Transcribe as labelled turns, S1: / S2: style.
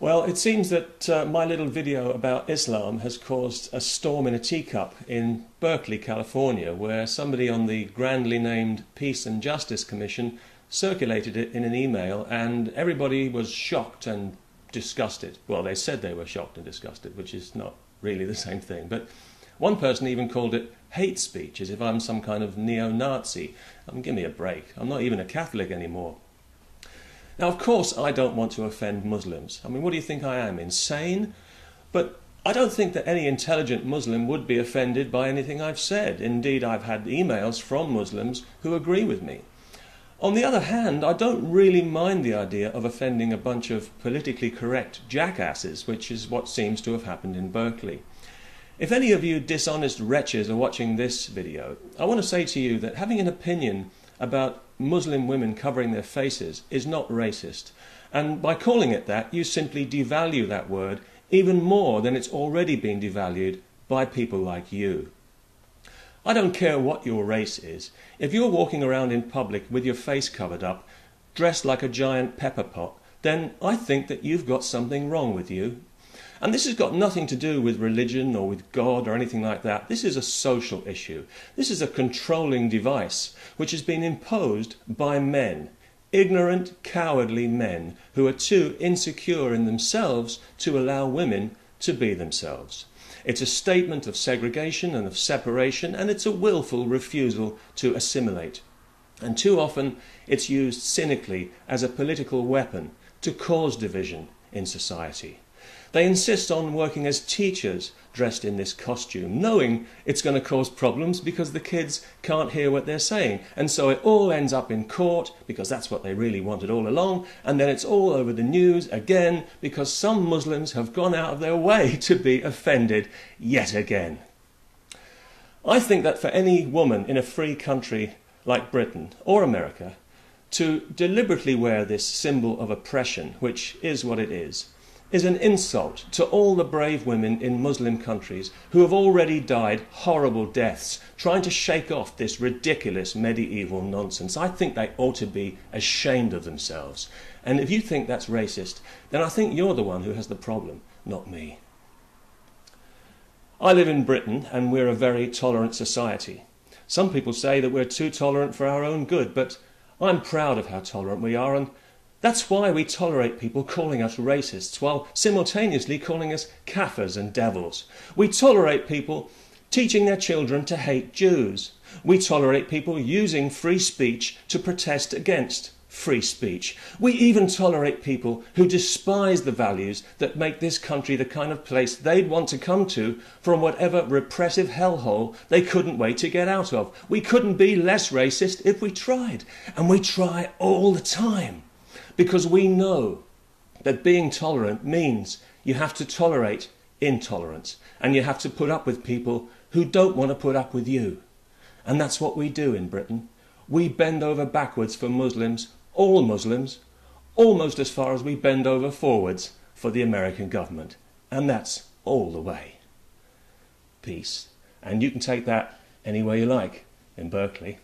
S1: Well, it seems that my little video about Islam has caused a storm in a teacup in Berkeley, California, where somebody on the grandly named Peace and Justice Commission circulated it in an email, and everybody was shocked and disgusted. Well, they said they were shocked and disgusted, which is not really the same thing. But one person even called it hate speech, as if I'm some kind of neo-Nazi. Give me a break. I'm not even a Catholic anymore. Now, of course, I don't want to offend Muslims. What do you think I am, insane? But I don't think that any intelligent Muslim would be offended by anything I've said. Indeed, I've had emails from Muslims who agree with me. On the other hand, I don't really mind the idea of offending a bunch of politically correct jackasses, which is what seems to have happened in Berkeley. If any of you dishonest wretches are watching this video, I want to say to you that having an opinion about Muslim women covering their faces is not racist, and by calling it that, you simply devalue that word even more than it's already been devalued by people like you. I don't care what your race is. If you're walking around in public with your face covered up, dressed like a giant pepper pot, then I think that you've got something wrong with you. And this has got nothing to do with religion or with God or anything like that. This is a social issue. This is a controlling device which has been imposed by men, ignorant, cowardly men who are too insecure in themselves to allow women to be themselves. It's a statement of segregation and of separation, and it's a willful refusal to assimilate. And too often it's used cynically as a political weapon to cause division in society. They insist on working as teachers dressed in this costume, knowing it's going to cause problems because the kids can't hear what they're saying. And so it all ends up in court, because that's what they really wanted all along, and then it's all over the news again because some Muslims have gone out of their way to be offended yet again. I think that for any woman in a free country like Britain or America to deliberately wear this symbol of oppression, which is what it is an insult to all the brave women in Muslim countries who have already died horrible deaths trying to shake off this ridiculous medieval nonsense. I think they ought to be ashamed of themselves. And if you think that's racist, then I think you're the one who has the problem, not me. I live in Britain, and we're a very tolerant society. Some people say that we're too tolerant for our own good, but I'm proud of how tolerant we are, and that's why we tolerate people calling us racists while simultaneously calling us kafirs and devils. We tolerate people teaching their children to hate Jews. We tolerate people using free speech to protest against free speech. We even tolerate people who despise the values that make this country the kind of place they'd want to come to from whatever repressive hellhole they couldn't wait to get out of. We couldn't be less racist if we tried, and we try all the time. Because we know that being tolerant means you have to tolerate intolerance, and you have to put up with people who don't want to put up with you. And that's what we do in Britain. We bend over backwards for Muslims, almost as far as we bend over forwards for the American government. And that's all the way. Peace. And you can take that any way you like in Berkeley.